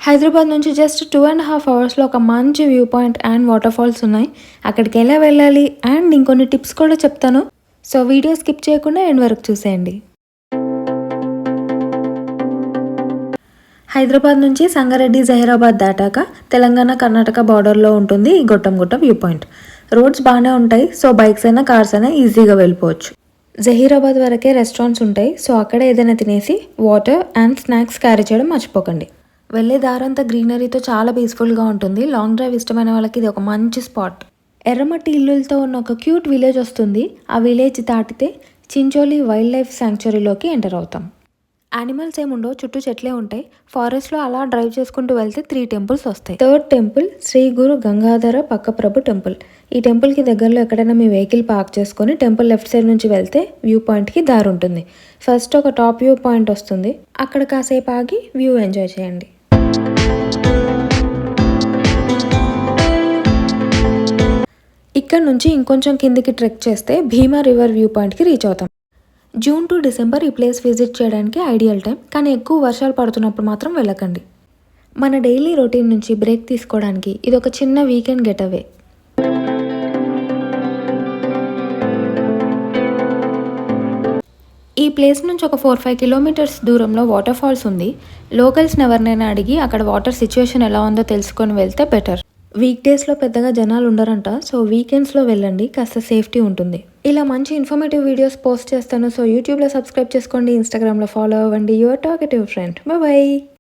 హైదరాబాద్ నుంచి జస్ట్ 2.5 అవర్స్లో ఒక మంచి view point and waterfalls ఉన్నాయి. అక్కడికి ఎలా వెళ్ళాలి అండ్ ఇంకొన్ని టిప్స్ కూడా చెప్తాను. సో వీడియో స్కిప్ చేయకుండా ఎండ్ వరకు చూసేయండి. హైదరాబాద్ నుంచి సంగారెడ్డి జహీరాబాద్ దాటాక తెలంగాణ కర్ణాటక బార్డర్లో ఉంటుంది ఈ గొట్టంగుట్ట వ్యూ పాయింట్. రోడ్స్ బాగానే ఉంటాయి, సో బైక్స్ అయినా కార్స్ అయినా ఈజీగా వెళ్ళిపోవచ్చు. జహీరాబాద్ వరకే రెస్టారెంట్స్ ఉంటాయి, సో అక్కడ ఏదైనా తినేసి వాటర్ అండ్ స్నాక్స్ క్యారీ చేయడం మర్చిపోకండి. వెళ్ళే దారంతా గ్రీనరీతో చాలా పీస్ఫుల్గా ఉంటుంది. లాంగ్ డ్రైవ్ ఇష్టమైన వాళ్ళకి ఇది ఒక మంచి స్పాట్. ఎర్రమట్టి ఇల్లులతో ఉన్న ఒక క్యూట్ విలేజ్ వస్తుంది. ఆ విలేజ్ దాటితే చించోలి వైల్డ్ లైఫ్ శాంక్చురీలోకి ఎంటర్ అవుతాం. యానిమల్స్ ఏముండవు, చుట్టూ చెట్లే ఉంటాయి. ఫారెస్ట్లో అలా డ్రైవ్ చేసుకుంటూ వెళ్తే 3 టెంపుల్స్ వస్తాయి. Third temple Shri Guru Gangadhara పక్కప్రభు temple. ఈ టెంపుల్కి దగ్గరలో ఎక్కడైనా మీ వెహికల్ పార్క్ చేసుకొని టెంపుల్ లెఫ్ట్ సైడ్ నుంచి వెళ్తే వ్యూ పాయింట్కి దారి ఉంటుంది. ఫస్ట్ ఒక టాప్ వ్యూ పాయింట్ వస్తుంది, అక్కడ కాసేపు ఆగి వ్యూ ఎంజాయ్ చేయండి. ఇక్కడ నుంచి ఇంకొంచెం కిందికి ట్రెక్ చేస్తే భీమా రివర్ వ్యూ పాయింట్కి రీచ్ అవుతాం. జూన్ టు డిసెంబర్ ఈ ప్లేస్ విజిట్ చేయడానికి ఐడియల్ టైం, కానీ ఎక్కువ వర్షాలు పడుతున్నప్పుడు మాత్రం వెళ్ళకండి. మన డైలీ రొటీన్ నుంచి బ్రేక్ తీసుకోవడానికి ఇది ఒక చిన్న వీకెండ్ గెటవే. ఈ ప్లేస్ నుంచి ఒక 4-5 కిలోమీటర్స్ దూరంలో వాటర్ ఫాల్స్ ఉంది. లోకల్స్ని ఎవరినైనా అడిగి అక్కడ వాటర్ సిచ్యువేషన్ ఎలా ఉందో తెలుసుకొని వెళ్తే బెటర్. వీక్ డేస్లో పెద్దగా జనాలు ఉండరంట, సో వీకెండ్స్లో వెళ్ళండి, కాస్త సేఫ్టీ ఉంటుంది. ఇలా మంచి ఇన్ఫర్మేటివ్ వీడియోస్ పోస్ట్ చేస్తాను. సో యూట్యూబ్లో సబ్స్క్రైబ్ చేసుకోండి, ఇన్స్టాగ్రామ్లో ఫాలో అవ్వండి. Your talkative friend. బాయ్.